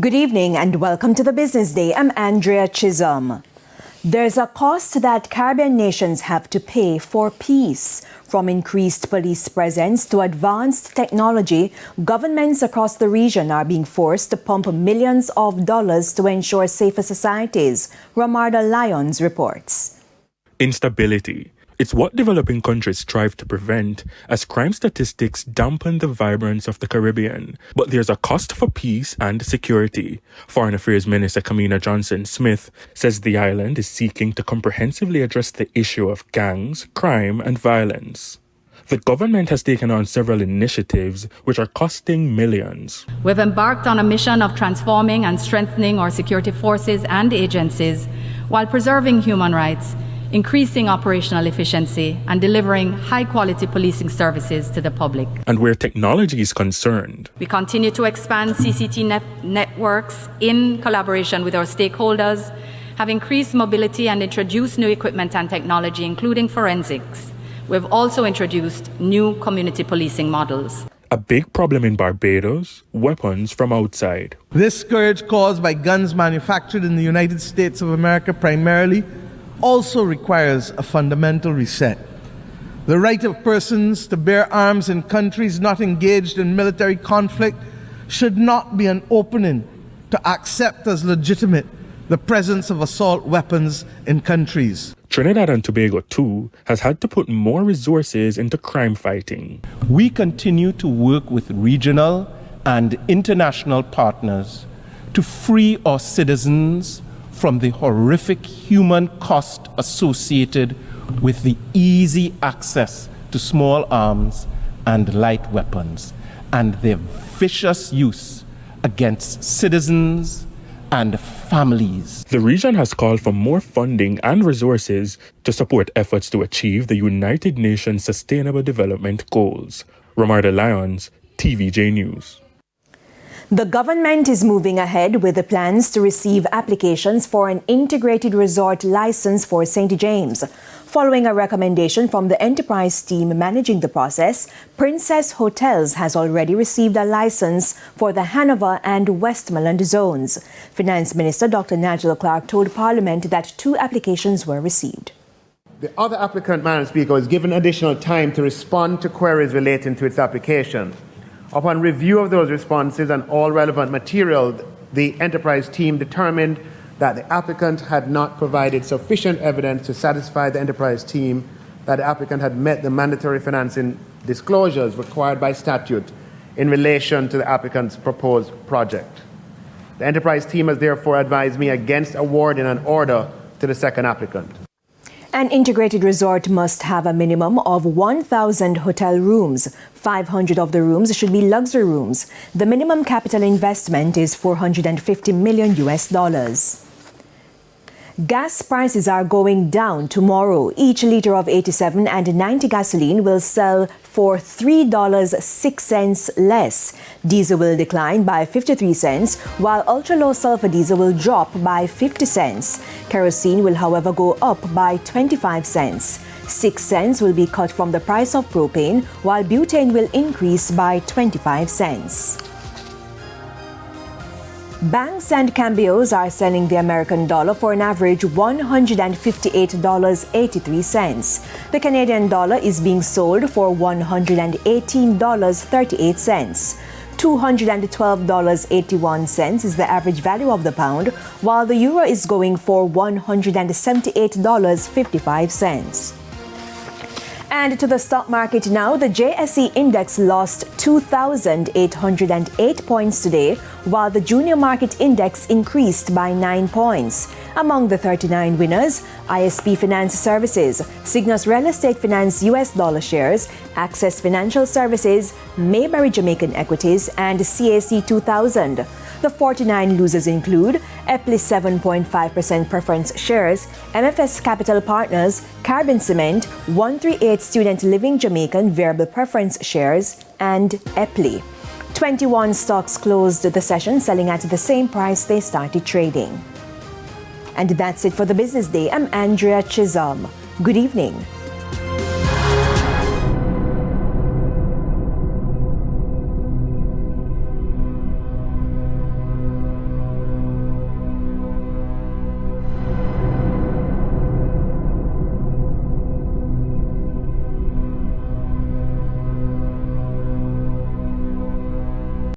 Good evening and welcome to the Business Day. I'm Andrea Chisholm. There's a cost that Caribbean nations have to pay for peace. From increased police presence to advanced technology, governments across the region are being forced to pump millions of dollars to ensure safer societies. Ramarda Lyons reports. Instability. It's what developing countries strive to prevent, as crime statistics dampen the vibrance of the Caribbean. But there's a cost for peace and security. Foreign Affairs Minister Kamina Johnson-Smith says the island is seeking to comprehensively address the issue of gangs, crime, and violence. The government has taken on several initiatives which are costing millions. We've embarked on a mission of transforming and strengthening our security forces and agencies while preserving human rights, increasing operational efficiency, and delivering high-quality policing services to the public. And where technology is concerned, we continue to expand CCT networks in collaboration with our stakeholders, have increased mobility and introduced new equipment and technology, including forensics. We've also introduced new community policing models. A big problem in Barbados, weapons from outside. This scourge caused by guns manufactured in the United States of America primarily also requires a fundamental reset. The right of persons to bear arms in countries not engaged in military conflict should not be an opening to accept as legitimate the presence of assault weapons in countries. Trinidad and Tobago, too, has had to put more resources into crime fighting. We continue to work with regional and international partners to free our citizens from the horrific human cost associated with the easy access to small arms and light weapons and their vicious use against citizens and families. The region has called for more funding and resources to support efforts to achieve the United Nations Sustainable Development Goals. Ramarda Lyons, TVJ News. The government is moving ahead with the plans to receive applications for an integrated resort license for St. James. Following a recommendation from the enterprise team managing the process, Princess Hotels has already received a license for the Hanover and Westmoreland zones. Finance Minister Dr. Nigel Clark told Parliament that 2 applications were received. The other applicant, Madam Speaker, was given additional time to respond to queries relating to its application. Upon review of those responses and all relevant material, the enterprise team determined that the applicant had not provided sufficient evidence to satisfy the enterprise team that the applicant had met the mandatory financing disclosures required by statute in relation to the applicant's proposed project. The enterprise team has therefore advised me against awarding an order to the second applicant. An integrated resort must have a minimum of 1,000 hotel rooms. 500 of the rooms should be luxury rooms. The minimum capital investment is $450 million. Gas prices are going down tomorrow. Each liter of 87 and 90 gasoline will sell for $3.06 less. Diesel will decline by 53 cents, while ultra-low sulfur diesel will drop by 50 cents. Kerosene will, however, go up by 25 cents. 6 cents will be cut from the price of propane, while butane will increase by 25 cents. Banks and cambios are selling the American dollar for an average $158.83. The Canadian dollar is being sold for $118.38. $212.81 is the average value of the pound, while the euro is going for $178.55. And to the stock market now, the JSE index lost 2,808 points today, while the junior market index increased by 9 points. Among the 39 winners, ISP Finance Services, Cygnus Real Estate Finance US dollar shares, Access Financial Services, Mayberry Jamaican Equities, and CAC 2000. The 49 losers include Epley 7.5% preference shares, MFS Capital Partners, Caribbean Cement, 138 Student Living Jamaican variable preference shares, and Epley. 21 stocks closed the session selling at the same price they started trading. And that's it for the Business Day. I'm Andrea Chisholm. Good evening.